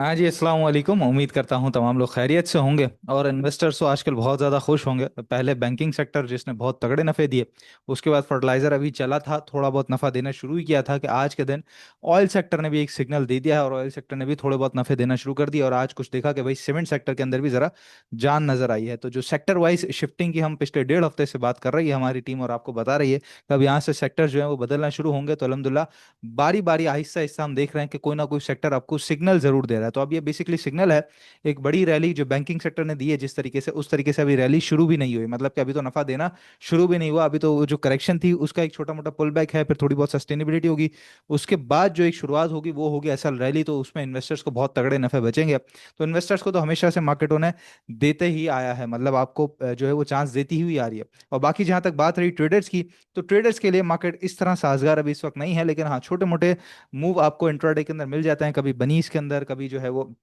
हाँ जी, अस्सलाम वालेकुम। उम्मीद करता हूँ तमाम लोग खैरियत से होंगे और इन्वेस्टर्स तो आजकल बहुत ज़्यादा खुश होंगे। पहले बैंकिंग सेक्टर जिसने बहुत तगड़े नफ़े दिए, उसके बाद फर्टिलाइज़र अभी चला था, थोड़ा बहुत नफ़ा देना शुरू ही किया था कि आज के दिन ऑयल सेक्टर ने भी एक सिग्नल दे दिया है और ऑयल सेक्टर ने भी थोड़े बहुत नफ़े देना शुरू कर दिए। और आज कुछ देखा कि भाई सीमेंट सेक्टर के अंदर भी ज़रा जान नज़र आई है। तो जो सेक्टर वाइज शिफ्टिंग की हम पिछले 1.5 हफ्ते से बात कर रही है हमारी टीम और आपको बता रही है कि अब यहाँ से सेक्टर जो है वो बदलना शुरू होंगे। तो अल्हम्दुलिल्लाह बारी बारी आहिस्ता आहिस्ता हम देख रहे हैं कि कोई ना कोई सेक्टर आपको सिग्नल जरूर दे रहा है। तो अब ये बेसिकली सिग्नल है। एक बड़ी रैली जो बैंकिंग सेक्टर ने दी है जिस तरीके से, उस तरीके से अभी रैली शुरू भी नहीं हुई, मतलब कि अभी तो नफा देना शुरू भी नहीं हुआ। अभी तो वो जो करेक्शन थी उसका एक छोटा मोटा पुल बैक है, फिर थोड़ी बहुत सस्टेनेबिलिटी होगी, उसके बाद जो एक शुरुआत होगी वो होगी असल रैली। तो उसमें इन्वेस्टर्स को बहुत तगड़े नफे बचेंगे। तो इन्वेस्टर्स को तो हमेशा से मार्केटों ने देते ही आया है, मतलब आपको जो है वो चांस देती हुई आ रही है। और बाकी जहां तक बात रही ट्रेडर्स की, तो ट्रेडर्स के लिए मार्केट इस तरह साजगार अभी इस वक्त नहीं है, लेकिन हाँ छोटे मोटे मूव आपको इंट्राडे के अंदर मिल जाते हैं। कभी बनीस के अंदर, कभी जो है वो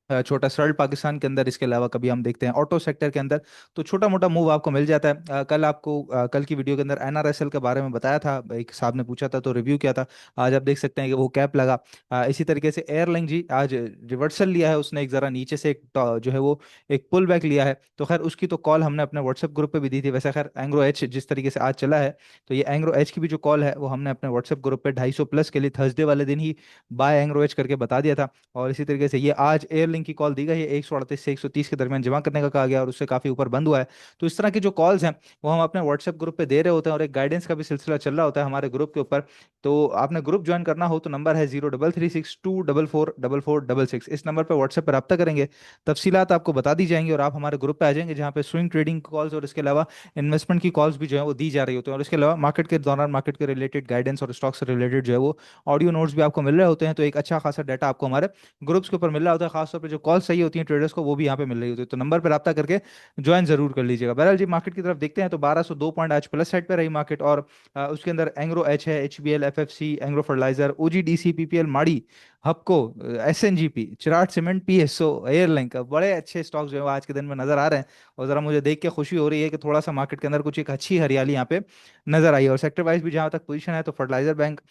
छोटा सरल पाकिस्तान के अंदर, इसके अलावा कभी हम देखते हैं ऑटो सेक्टर के अंदर। तो छोटा मोटा मूव आपको मिल जाता है। कल आपको कल की वीडियो के अंदर एनआरएसएल के बारे में बताया था, एक साहब ने पूछा था तो रिव्यू किया था। आज आप देख सकते हैं कि वो कैप लगा। इसी तरीके से एयरलाइन जी आज रिवर्सल लिया है, उसने एक जरा नीचे से एक जो है वो एक पुल बैक लिया है। तो खैर उसकी तो कॉल हमने अपने व्हाट्सएप ग्रुप पे भी दी थी। वैसे खैर एंग्रो एच जिस तरीके से आज चला है, तो ये एंग्रो एच की भी जो कॉल है वो हमने अपने व्हाट्सएप ग्रुप पे 250 प्लस के लिए थर्सडे वाले दिन ही बाय एंग्रो एच करके बता दिया था। और इसी तरीके से ये आज एयरलिंक की कॉल दी गई है, 138 से 130 के दरमियान जमा करने का कहा गया और उससे काफी ऊपर बंद हुआ है। तो इस तरह की जो कॉल्स हैं वो हम अपने व्हाट्सएप ग्रुप पे दे रहे होते हैं और एक गाइडेंस का भी सिलसिला चल रहा होता है हमारे ग्रुप के ऊपर। तो आपने ग्रुप ज्वाइन करना हो तो नंबर है 0336244466। इस नंबर पर व्हाट्सएप पर रब्ता करेंगे, तफसीलात आपको बता दी जाएंगी और आप हमारे ग्रुप पे आ जाएंगे जहाँ पे स्विंग ट्रेडिंग कॉल्स और इसके अलावा इन्वेस्टमेंट की कॉल्स भी जो है वो दी जा रही होती हैं। और इसके अलावा मार्केट के दौरान मार्केट के रिलेटेड गाइडेंस और स्टॉक से रिलेटेड जो है वो ऑडियो नोट्स भी आपको मिल रहे होते हैं। तो एक अच्छा खासा डाटा आपको हमारे ग्रुप्स के ऊपर मिल रहा होता है। खासतौर पे जो कॉल सही होती है ट्रेडर्स को वो भी यहाँ पे मिल रही होती है। तो नंबर पर रब्ता करके ज्वाइन जरूर कर लीजिएगा। बहरहाल जी मार्केट की तरफ देखते हैं तो 1202 पॉइंट आज प्लस साइड पे रही मार्केट। और उसके अंदर एंग्रो एच है, HBL, FFC, Engro fertiliser, OGDC, PPL, Mari, Hubco, SNGP, Cherat cement, PSO, airline का बड़े अच्छे स्टॉक्स जो है वो आज के दिन में नजर आ रहे हैं। और जरा मुझे देख के खुशी हो रही है कि थोड़ा सा मार्केट के अंदर कुछ एक अच्छी हरियाली यहाँ पे नजर आई है। और सेक्टर वाइज भी जहां तक पोजीशन है तो fertiliser bank,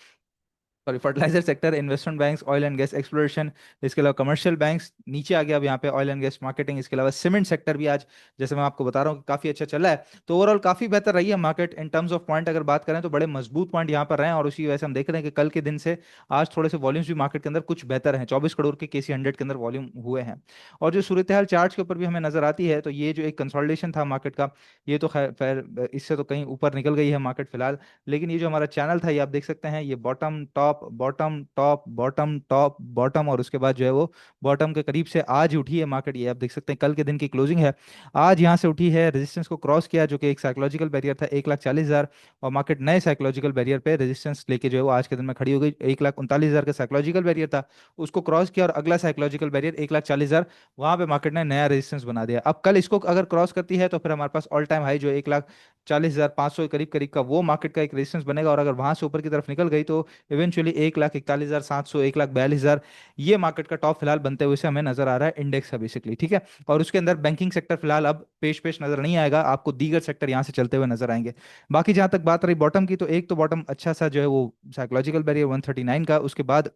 sorry fertiliser sector, investment banks, oil and gas exploration, इसके अलावा कमर्शियल बैंक्स नीचे आ गया। अब यहाँ पे ऑयल एंड गैस मार्केटिंग, इसके अलावा सीमेंट सेक्टर भी आज जैसे मैं आपको बता रहा हूँ कि काफी अच्छा चला है। तो ओवरऑल काफी बेहतर रही है market in terms of point. अगर बात करें तो बड़े मजबूत पॉइंट यहाँ पर रहे हैं और उसी वजह से हम देख रहे हैं कि कल के दिन से आज थोड़े से वॉल्यूम्स भी मार्केट के अंदर कुछ बेहतर हैं। 24 करोड़ के KC 100 के अंदर वॉल्यूम हुए हैं। और जो सूरत हाल चार्ट के ऊपर भी हमें नजर आती है तो ये जो एक कंसोलिडेशन था मार्केट का, ये तो खैर इससे तो कहीं ऊपर निकल गई है मार्केट फिलहाल। लेकिन ये जो हमारा चैनल था ये आप देख सकते हैं, ये bottom top bottom top bottom top bottom और उसके बाद जो है वो बॉटम के करीब से आज उठी है मार्केट। ये आप देख सकते हैं कल के दिन की क्लोजिंग है, आज यहाँ से उठी है, रेजिस्टेंस को क्रॉस किया जो कि एक साइकोलॉजिकल बैरियर था 1,40,000। और मार्केट नए साइकोलॉजिकल बैरियर पे रेजिस्टेंस लेके जो है वो आज के दिन में खड़ी हो गई। 1,39,000 का साइकोलॉजिकल बैरियर था, उसको क्रॉस किया और अगला साइकोलॉजिकल बैरियर 1,40,000, वहां पे मार्केट ने नया रेजिस्टेंस बना दिया। अब कल इसको अगर क्रॉस करती है तो फिर हमारे पास ऑल टाइम हाई जो 1,40,500 के करीब करीब का वो मार्केट का एक रेजिस्टेंस बनेगा। और अगर वहां से ऊपर की तरफ निकल गई तो इवेंचुअली 1,41,700, 1,42,000 ये मार्केट का टॉप फिलहाल बनते हुए से हमें नजर आ रहा है इंडेक्स का बेसिकली। ठीक है। और उसके अंदर बैंकिंग सेक्टर फिलहाल अब पेश पेश नजर नहीं आएगा आपको, दीगर सेक्टर यहाँ से चलते हुए नजर आएंगे। बाकी जहां तक बात रही बॉटम की, तो एक तो बॉटम अच्छा सा जो है वो साइकोलॉजिकल बैरियर 139 का, उसके बाद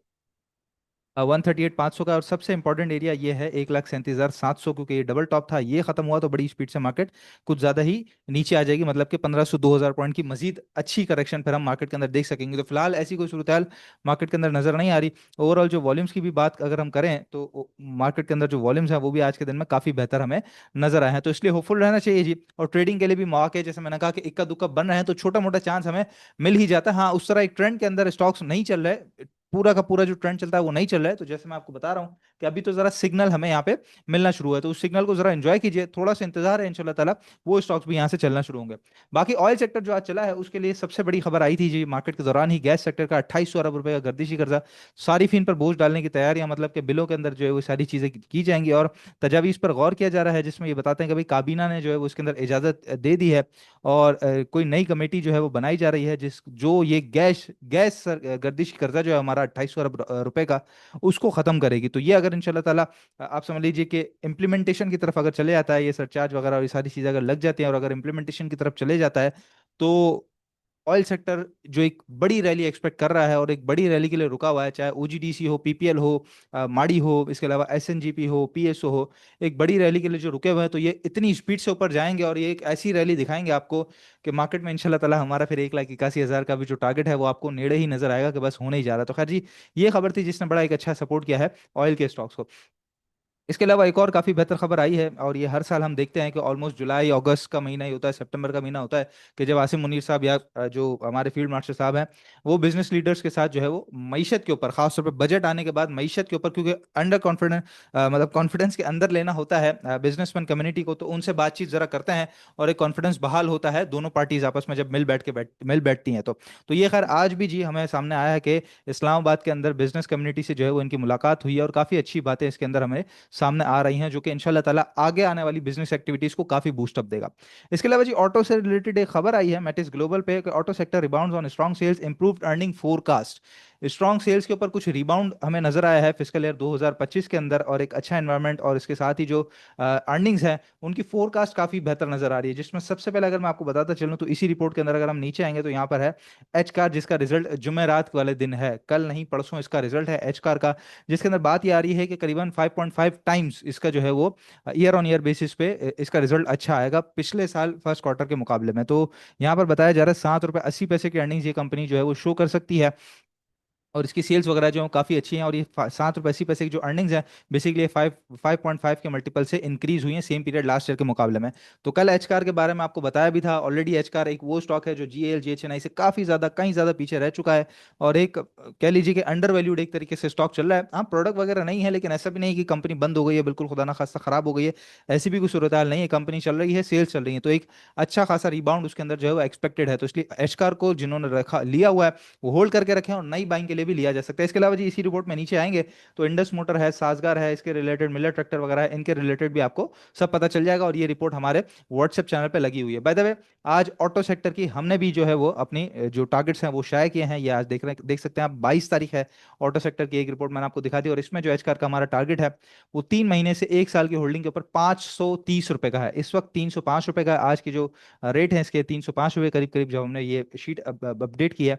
138,500 का, और सबसे इंपॉर्टेंट एरिया ये है 1,37,700, क्योंकि ये डबल टॉप था, ये खत्म हुआ तो बड़ी स्पीड से मार्केट कुछ ज्यादा ही नीचे आ जाएगी, मतलब कि 1,500 2,000 पॉइंट की मजीद अच्छी करेक्शन फिर हम मार्केट के अंदर देख सकेंगे। तो फिलहाल ऐसी कोई सूरत हाल मार्केट के अंदर नजर नहीं आ रही। ओवरऑल जो वॉल्यूम्स की भी बात अगर हम करें तो मार्केट के अंदर जो वॉल्यूम्स हैं वो भी आज के दिन में काफी बेहतर हमें नजर आए हैं। तो इसलिए होपफुल रहना चाहिए जी। और ट्रेडिंग के लिए भी मौके जैसे मैंने कहा कि इक्का दुक्का बन रहे हैं तो छोटा मोटा चांस हमें मिल ही जाता है। हाँ उस तरह एक ट्रेंड के अंदर स्टॉक्स नहीं चल रहे, पूरा का पूरा जो ट्रेंड चलता है वो नहीं चल रहा है। तो जैसे मैं आपको बता रहा हूँ कि अभी तो जरा सिग्नल हमें यहाँ पे मिलना शुरू है, तो उस सिग्नल को जरा एंजॉय कीजिए, थोड़ा सा इंतजार है, इंशाल्लाह ताला वो स्टॉक्स भी यहाँ से चलना शुरू होंगे। बाकी ऑयल सेक्टर जो आज चला है उसके लिए सबसे बड़ी खबर आई थी जी मार्केट के दौरान ही, गैस सेक्टर का 2800 अरब रुपए का गर्दिशी कर्जा सारिफिन पर बोझ डालने की तैयारियां, मतलब कि बिलों के अंदर जो है वो सारी चीजें की जाएंगी और तजावीज़ पर गौर किया जा रहा है, जिसमें ये बताते हैं कि भाई काबीना ने जो है वो उसके अंदर इजाजत दे दी है। और कोई नई कमेटी जो है वो बनाई जा रही है जिस जो ये गैस गैस गर्दिश कर्जा जो है हमारा 2800 अरब रुपए का, उसको खत्म करेगी। तो ये अगर इंशाल्लाह ताला आप समझ लीजिए कि इम्प्लीमेंटेशन की तरफ अगर चले जाता है, ये सरचार्ज वगैरह और ये सारी चीज़ें अगर लग जाती हैं और अगर इम्प्लीमेंटेशन की तरफ चले जाता है तो ऑयल सेक्टर जो एक बड़ी रैली एक्सपेक्ट कर रहा है और एक बड़ी रैली के लिए रुका हुआ है, चाहे ओजीडीसी हो, पीपीएल हो, माड़ी हो, इसके अलावा एसएनजीपी हो, पीएसओ हो, एक बड़ी रैली के लिए जो रुके हुए हैं, तो ये इतनी स्पीड से ऊपर जाएंगे और ये एक ऐसी रैली दिखाएंगे आपको कि मार्केट में इंशाल्लाह ताला हमारा फिर 1,81,000 का भी जो टारगेट है वो आपको नेड़े ही नजर आएगा कि बस होने ही जा रहा है। तो खैर जी, ये खबर थी जिसने बड़ा एक अच्छा सपोर्ट किया है ऑयल के स्टॉक्स को। इसके अलावा एक और काफ़ी बेहतर खबर आई है, और ये हर साल हम देखते हैं कि ऑलमोस्ट जुलाई अगस्त का महीना ही होता है, सितंबर का महीना होता है, कि जब आसिम मुनीर साहब या जो हमारे फील्ड मार्शल साहब हैं, वो बिजनेस लीडर्स के साथ जो है वो मईशत के ऊपर, खासतौर पर बजट आने के बाद मईशत के ऊपर, क्योंकि अंडर कॉन्फिडेंस, मतलब कॉन्फिडेंस के अंदर लेना होता है बिजनेसमैन कम्युनिटी को, तो उनसे बातचीत जरा करते हैं और एक कॉन्फिडेंस बहाल होता है दोनों पार्टीज आपस में जब मिल बैठती हैं। तो ये खैर आज भी जी हमें सामने आया है कि इस्लामाबाद के अंदर बिजनेस कम्युनिटी से जो है वो इनकी मुलाकात हुई है, और काफ़ी अच्छी बातें इसके अंदर हमें सामने आ रही हैं, जो कि इंशाल्लाह ताला आगे आने वाली बिजनेस एक्टिविटीज को काफी बूस्ट अप देगा। इसके अलावा जी ऑटो से रिलेटेड एक खबर आई है मैटिस ग्लोबल पे कि auto sector rebounds on strong sales, improved earning forecast. Strong sales के ऊपर कुछ रिबाउंड हमें नजर आया है फिजिकल ईयर 2025 के अंदर, और एक अच्छा एनवायरनमेंट, और इसके साथ ही जो अर्निंग्स है उनकी फोरकास्ट काफी बेहतर नजर आ रही है, जिसमें सबसे पहले अगर मैं आपको बताता चलूं तो इसी रिपोर्ट के अंदर अगर हम नीचे आएंगे तो यहाँ पर है एच कार, जिसका रिजल्ट जुमेरात वाले दिन है, कल नहीं परसों इसका रिजल्ट है एच कार का, जिसके अंदर बात ये आ रही है कि करीबन 5.5 टाइम्स इसका जो है वो ईयर ऑन ईयर बेसिस पे इसका रिजल्ट अच्छा आएगा पिछले साल फर्स्ट क्वार्टर के मुकाबले में। तो यहाँ पर बताया जा रहा है 7 रुपये 80 पैसे की अर्निंग्स ये कंपनी जो है वो शो कर सकती है, और इसकी सेल्स वगैरह जो है काफ़ी अच्छी हैं, और ये 7 रुपये 80 पैसे की जो अर्निंग्स है बेसिकली 5.5 के मल्टीपल से इंक्रीज हुई है सेम पीरियड लास्ट ईयर के मुकाबले में। तो कल एच कार के बारे में आपको बताया भी था ऑलरेडी, एच कार एक वो स्टॉक है जो जी एल जी से काफ़ी ज़्यादा कहीं ज़्यादा पीछे रह चुका है, और एक कह लीजिए कि अंडर वैल्यूड एक तरीके से स्टॉक चल रहा है। हाँ, प्रोडक्ट वगैरह नहीं है, लेकिन ऐसा भी नहीं कि कंपनी बंद हो गई है बिल्कुल, खुदा ना खास्ता खराब हो गई है, ऐसी भी कोई सूरत हाल नहीं है, कंपनी चल रही है, सेल्स चल रही है, तो एक अच्छा खासा रिबाउंड उसके अंदर जो है वो एक्सपेक्टेड है। तो इसलिए एच कार को जिन्होंने रखा लिया हुआ है वो होल्ड करके रखें, और नई बाइंग के लिए भी लिया जा सकता है। इसके अलावा जी इसी रिपोर्ट में नीचे आएंगे तो इंडस मोटर है, साजगार है, इसके रिलेटेड मिलर ट्रैक्टर वगैरह है, इनके रिलेटेड भी आपको सब पता चल जाएगा, और ये रिपोर्ट हमारे व्हाट्सएप चैनल पे लगी हुई है। बाय द वे, आज ऑटो सेक्टर की हमने भी जो है वो अपनी जो टारगेट्स हैं वो शाये किए हैं, ये आज देख सकते हैं आप, 22 तारीख है, ऑटो सेक्टर की एक रिपोर्ट मैंने आपको दिखा दी, और इसमें जो एच कार का हमारा टारगेट है वो 3 महीने से 1 साल की होल्डिंग के ऊपर 530 रुपए का है। इस वक्त 305 रुपए का है, आज की जो रेट है इसके 305 रुपए करीब करीब, जब हमने ये शीट अपडेट की है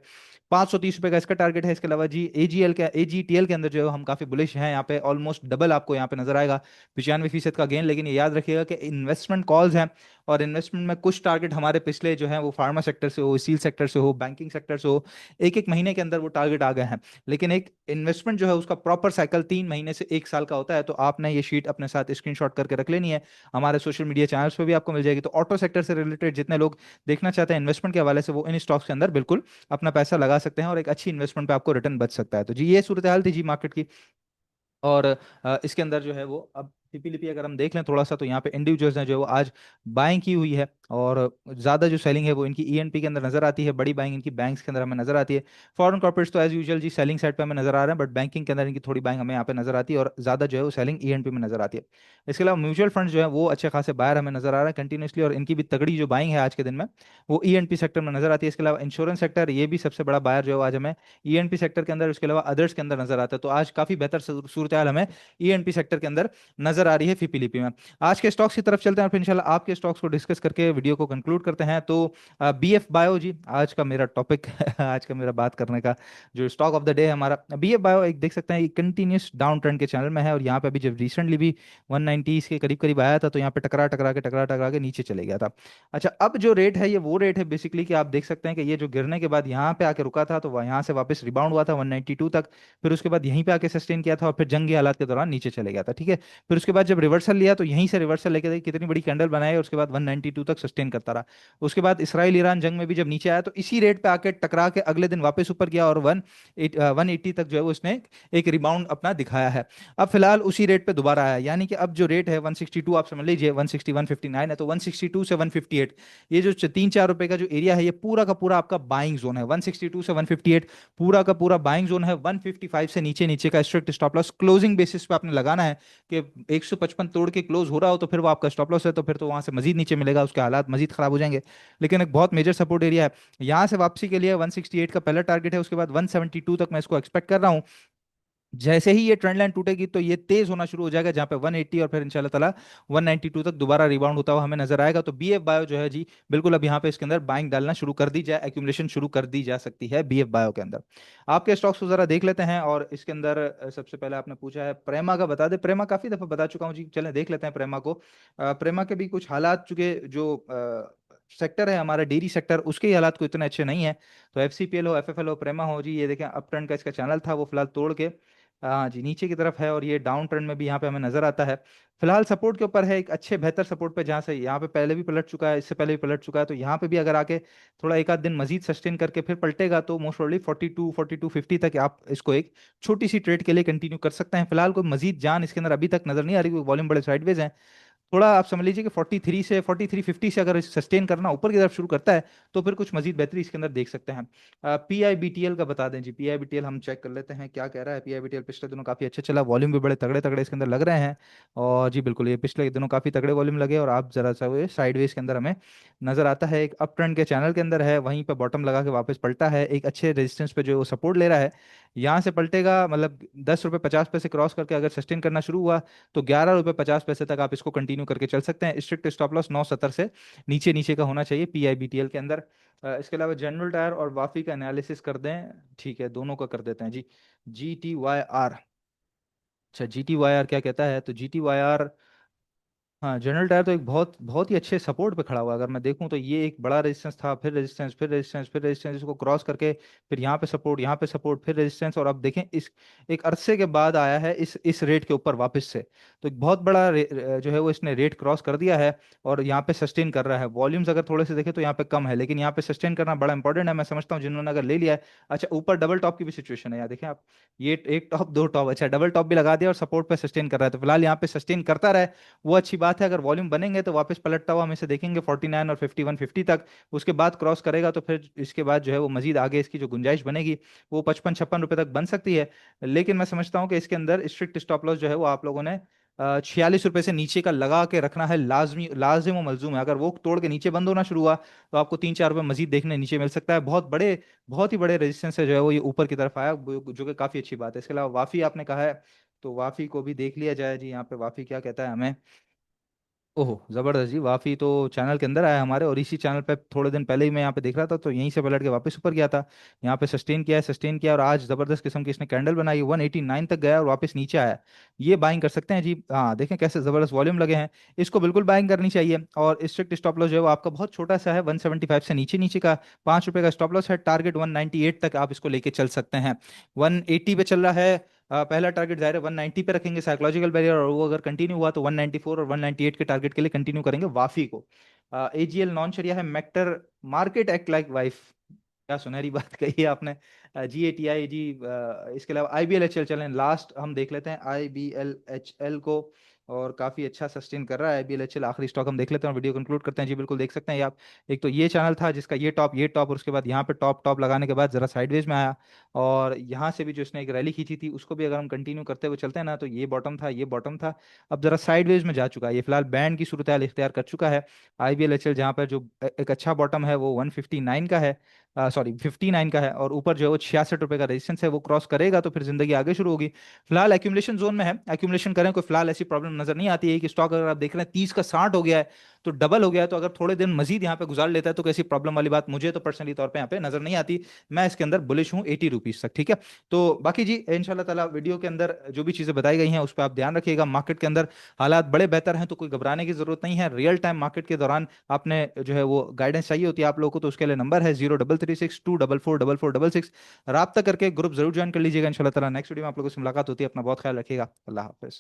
530 रुपए का इसका टारगेट है। इसके अलावा जी एजीएल के एजीटीएल के अंदर जो है हम काफी बुलिश हैं, यहाँ पे ऑलमोस्ट डबल आपको यहाँ पे नजर आएगा, 95% का गेन। लेकिन ये याद रखिएगा कि इन्वेस्टमेंट कॉल्स हैं, और इन्वेस्टमेंट में कुछ टारगेट हमारे पिछले जो है वो फार्मा सेक्टर से हो, स्टील सेक्टर से हो, बैंकिंग सेक्टर से हो, एक एक महीने के अंदर वो टारगेट आ गए हैं। लेकिन एक इन्वेस्टमेंट जो है उसका प्रॉपर साइकिल 3 महीने से 1 साल का होता है, तो आपने ये शीट अपने साथ स्क्रीनशॉट करके रख लेनी है, हमारे सोशल मीडिया चैनल्स पे भी आपको मिल जाएगी। तो ऑटो सेक्टर से रिलेटेड जितने लोग देखना चाहते हैं इन्वेस्टमेंट के हवाले से, वो इन स्टॉक्स के अंदर बिल्कुल अपना पैसा लगा सकते हैं, और एक अच्छी इन्वेस्टमेंट पे आपको रिटर्न बच सकता है। तो जी ये सूरत हाल थी जी मार्केट की। और इसके अंदर जो है वो अब टिपी लिपि अगर हम देख लें थोड़ा सा, तो यहाँ पे इंडिविजुअल्स ने जो है वो आज बाइंग की हुई है, और ज़्यादा जो सेलिंग है वो इनकी ईएनपी के अंदर नजर आती है, बड़ी बाइंग इनकी बैंक्स के अंदर हमें नजर आती है। फॉरेन कॉर्पोरेट्स तो एज यूजुअल जी सेलिंग साइड पे हमें नजर आ रहे हैं, बट बैंकिंग के अंदर इनकी थोड़ी बाइंग हमें यहाँ पे नजर आती है, और ज़्यादा जो है वो सेलिंग ईएनपी में नजर आती है। इसके अलावा म्यूचुअल फंड जो है वो अच्छे खासे बायर हमें नजर आ रहा है कंटिन्यूसली, और इनकी भी तगड़ी जो बाइंग है आज के दिन में वो ईएनपी सेक्टर में नजर आती है। इसके अलावा इंश्योरेंस सेक्टर, ये भी सबसे बड़ा बायर जो है वो आज हमें ईएनपी सेक्टर के अंदर, उसके अलावा अदर्स के अंदर नजर आता है। तो आज काफी बेहतर सूरत हाल हमें ईएनपी सेक्टर के अंदर नजर आ रही है फिपीलीपी में। आज के स्टॉक्स की तरफ चलते हैं, और फिर इंशाल्लाह आपके स्टॉक्स को डिस्कस करके वीडियो को कंक्लूड करते हैं। तो बीएफ बायो जी आज का मेरा टॉपिक आज का मेरा बात करने का जो स्टॉक ऑफ द डे है हमारा बीएफ बायो, एक देख सकते हैं कंटिन्यूस डाउन ट्रेंड के चैनल में है, और यहाँ पे अभी जब रिसेंटली भी 190 के करीब करीब आया था, तो यहाँ पे टकरा टकरा के नीचे चले गया था। अच्छा, अब जो रेट है ये वो रेट है बेसिकली कि आप देख सकते हैं कि ये जो गिरने के बाद यहाँ पे आके रुका था, तो यहाँ से वापस रिबाउंड हुआ था 192 तक, फिर उसके बाद यहीं पे आके सस्टेन किया था, और फिर जंगी हालात के दौरान नीचे चले गया था। ठीक है, फिर उसके बाद जब रिवर्सल लिया तो यहीं से रिवर्सल लेके गई, कितनी बड़ी कैंडल बनाई, और उसके बाद 192 तक सस्टेन करता रहा। उसके बाद इसराइल ईरान जंग में भी जब नीचे आया तो इसी रेट पे आके टकरा के अगले दिन वापस ऊपर गया, और 180 तक जो है वो उसने एक रिबाउंड अपना दिखाया है। अब फिलहाल उसी रेट पे दोबारा आया, यानी कि अब जो रेट है 162 आप समझ लीजिए, 160 159 है, तो 162 से 158 ये जो 3-4 रुपए का जो एरिया है ये पूरा का पूरा आपका बाइंग जोन है। 162 से 158 पूरा का पूरा बाइंग जोन है। 155 से नीचे नीचे का strict stop loss closing basis पे आपने लगाना है, कि 155 तोड़ के क्लोज हो रहा हो तो फिर वो आपका स्टॉप लॉस है, तो फिर तो वहां से मजीद नीचे मिलेगा, उसके हालात मजीद खराब हो जाएंगे। लेकिन एक बहुत मेजर सपोर्ट एरिया है, यहाँ से वापसी के लिए 168 का पहला टारगेट है, उसके बाद 172 तक मैं इसको एक्सपेक्ट कर रहा हूँ। जैसे ही ये ट्रेंड लाइन टूटेगी तो ये तेज होना शुरू हो जाएगा, जहां पे 180 और फिर इंशाल्लाह ताला 192 तक दोबारा रिबाउंड होता हुआ हमें नजर आएगा। तो बीएफ बायो जो है जी, बिल्कुल अब यहाँ पे इसके अंदर बाइंग डालना शुरू कर दी जाए, एक्यूमुलेशन शुरू कर दी जा सकती है बीएफ बायो के अंदर। आपके स्टॉक्स को जरा देख लेते हैं, और इसके अंदर सबसे पहले आपने पूछा है प्रेमा का, बता दे। प्रेमा काफी दफा बता चुका हूँ जी, चलें देख लेते हैं प्रेमा को। प्रेमा के भी कुछ हालात, चूंकि जो सेक्टर है हमारा डेयरी सेक्टर, उसके ही हालात को इतने अच्छे नहीं है। तो एफसीपीएल हो, एफएफएल हो, प्रेमा हो जी, ये देखें अप ट्रेंड का इसका चैनल था, वो फिलहाल तोड़ के हाँ जी नीचे की तरफ है, और ये डाउन ट्रेंड में भी यहाँ पे हमें नजर आता है। फिलहाल सपोर्ट के ऊपर है, एक अच्छे बेहतर सपोर्ट पे, जहाँ से यहाँ पे पहले भी पलट चुका है, इससे पहले भी पलट चुका है। तो यहाँ पे भी अगर आके थोड़ा एक आध दिन मजीद सस्टेन करके फिर पलटेगा, तो मोस्ट प्रोबेबली 42 50 तक आप इसको एक छोटी सी ट्रेड के लिए कंटिन्यू कर सकते हैं। फिलहाल कोई मजीद जान इसके अंदर अभी तक नजर नहीं आ रही, क्योंकि वॉल्यूम बड़े साइडवेज हैं। थोड़ा आप समझ लीजिए कि 43 से 4350 से अगर सस्टेन करना ऊपर की तरफ शुरू करता है, तो फिर कुछ मजीद बेहतरी इसके अंदर देख सकते हैं। पीआईबीटीएल का बता दें जी, पीआईबीटीएल हम चेक कर लेते हैं क्या कह रहा है। पीआईबीटीएल पिछले दिनों काफी अच्छा चला, वॉल्यूम भी बड़े तगड़े तगड़े इसके अंदर लग रहे हैं। और जी बिल्कुल, ये पिछले दिनों काफी तगड़े वॉल्यूम लगे, और आप जरा सा वो साइडवेज के अंदर हमें नजर आता है, एक अप ट्रेंड के चैनल के अंदर है, वहीं पे बॉटम लगा के वापस पलटा है, एक अच्छे रेजिस्टेंस पे जो सपोर्ट ले रहा है। यहाँ से पलटेगा, मतलब 10 रुपये 50 पैसे क्रॉस करके अगर सस्टेन करना शुरू हुआ, तो 11 रुपये 50 पैसे तक आप इसको कंटिन्यू करके चल सकते हैं। स्ट्रिक्ट स्टॉप लॉस 970 से नीचे नीचे का होना चाहिए पीआईबीटीएल के अंदर। इसके अलावा जनरल टायर और वाफी का एनालिसिस कर दें, ठीक है दोनों का कर देते हैं जी। GTYR, अच्छा GTYR क्या कहता है, तो GTYR, हाँ जनरल टायर तो एक बहुत बहुत ही अच्छे सपोर्ट पे खड़ा हुआ है। अगर मैं देखूं तो ये एक बड़ा रेजिस्टेंस था, फिर रेजिस्टेंस, फिर रेजिस्टेंस, फिर रेजिस्टेंस, इसको क्रॉस करके फिर यहाँ पे सपोर्ट, यहाँ पे सपोर्ट, फिर रेजिस्टेंस, और अब देखें इस एक अरसे के बाद आया है इस रेट के ऊपर वापस से। तो एक बहुत बड़ा जो है वो इसने रेट क्रॉस कर दिया है, और यहाँ पे सस्टेन कर रहा है। वॉल्यूम्स अगर थोड़े से देखें तो यहाँ पे कम है, लेकिन यहाँ पे सस्टेन करना बड़ा इंपॉर्टेंट है। मैं समझता हूँ जिन्होंने अगर ले लिया है। अच्छा ऊपर डबल टॉप की भी सिचुएशन है, यहाँ देखें आप, ये एक टॉप दो टॉप, अच्छा डबल टॉप भी लगा दिया और सपोर्ट पे सस्टेन कर रहा है। तो फिलहाल यहाँ पे सस्टेन करता रहे, वो अच्छी बात है। अगर वॉल्यूम बनेंगे तो वापस पलटता हुआ हम इसे देखेंगे 49 और 5150 तक, उसके बाद क्रॉस करेगा तो फिर इसके बाद जो है वो मजीद आगे इसकी जो गुंजाइश बनेगी, वो 55 56 रुपए तक बन सकती है। लेकिन मैं समझता हूँ कि इसके अंदर स्ट्रिक्ट स्टॉप लॉस जो है वो आप लोगों ने 46 रुपए से नीचे का लगा के रखना है, लाजमी लाजिम व मलजूम है। अगर वो तोड़ के नीचे बंद होना शुरू हुआ, तो आपको 3 4 रुपए मजीद देखने नीचे मिल सकता है। बहुत ही बड़े रेजिस्टेंस से जो है वो ये ऊपर की तरफ आया, जो कि काफी अच्छी बात है। इसके अलावा वाफी आपने कहा है, तो वाफी को भी देख लिया जाए जी। यहाँ पे वाफी क्या कहता है हमें, ओहो जबरदस्त जी, वाफी तो चैनल के अंदर आया हमारे, और इसी चैनल पे थोड़े दिन पहले ही मैं यहाँ पे देख रहा था, तो यहीं से पलट के वापस ऊपर गया था। यहाँ पे सस्टेन किया है, सस्टेन किया, और आज जबरदस्त किस्म की इसने कैंडल बनाई, 189 तक गया और वापस नीचे आया। ये बाइंग कर सकते हैं जी, हाँ देखें कैसे जबरदस्त वॉल्यूम लगे हैं। इसको बिल्कुल बाइंग करनी चाहिए, और स्ट्रिक्ट स्टॉप लॉस जो है वो आपका बहुत छोटा सा है, 175 से नीचे नीचे का 5 रुपए का स्टॉप लॉस है। टारगेट 198 तक आप इसको लेके चल सकते हैं। 180 पे चल रहा है, पहला टारगेट जाहिर है 190 पे रखेंगे, साइकोलॉजिकल बैरियर, और वो अगर कंटिन्यू हुआ तो 194 और 198 के टारगेट के लिए कंटिन्यू करेंगे वाफी को। एजीएल नॉन शरिया है, मेक्टर मार्केट एक्ट लाइक वाइफ, क्या सुनहरी बात कही है आपने। GATI जी, इसके अलावा IBLHL चलें, लास्ट हम देख लेते हैं IBLHL को, और काफी अच्छा सस्टेन कर रहा है IBLHL। आखिरी स्टॉक हम देख लेते हैं और वीडियो कंक्लूड करते हैं जी। बिल्कुल देख सकते हैं ये आप, एक तो ये चैनल था जिसका ये टॉप और उसके बाद यहाँ पे टॉप टॉप लगाने के बाद जरा साइडवेज में आया, और यहाँ से भी जो इसने एक रैली खींची थी उसको भी अगर हम कंटिन्यू करते हुए चलते हैं ना, तो ये बॉटम था, ये बॉटम था, अब जरा साइडवेज में जा चुका है। ये फिलहाल बैंड की सूरत हाल इख्तियार कर चुका है। IBLHL जहाँ पर जो एक अच्छा बॉटम है वो 159 का है, सॉरी 59 का है, और ऊपर जो है वो 66 रुपए का रेजिस्टेंस है, वो क्रॉस करेगा तो फिर जिंदगी आगे शुरू होगी। फिलहाल एक्यूमुलेशन जोन में है, एक्यूमुलेशन करें, कोई फिलहाल ऐसी प्रॉब्लम नजर नहीं आती है कि स्टॉक अगर आप देख रहे हैं 30 का 60 हो गया है, तो डबल हो गया है, तो अगर थोड़े दिन मजीद यहाँ पे गुजार लेता है तो कैसी प्रॉब्लम वाली बात मुझे तो पर्सनली तौर पे यहाँ पे नजर नहीं आती। मैं इसके अंदर बुलिश हूँ 80 रुपीज तक, ठीक है। तो बाकी जी इंशाल्लाह ताला वीडियो के अंदर जो भी चीजें बताई गई हैं उस पर आप ध्यान रखिएगा। मार्केट के अंदर हालात बड़े बेहतर हैं, तो कोई घबराने की जरूरत नहीं है। रियल टाइम मार्केट के दौरान आपने जो है वो गाइडेंस चाहिए होती है आप लोगों को, तो उसके लिए नंबर है 0336244466। रब्ता करके ग्रुप जरूर ज्वाइन कर लीजिएगा। इंशाल्लाह ताला नेक्स्ट वीडियो में आप लोगों से मुलाकात होती है। अपना बहुत ख्याल रखिएगा। अल्लाह हाफिज।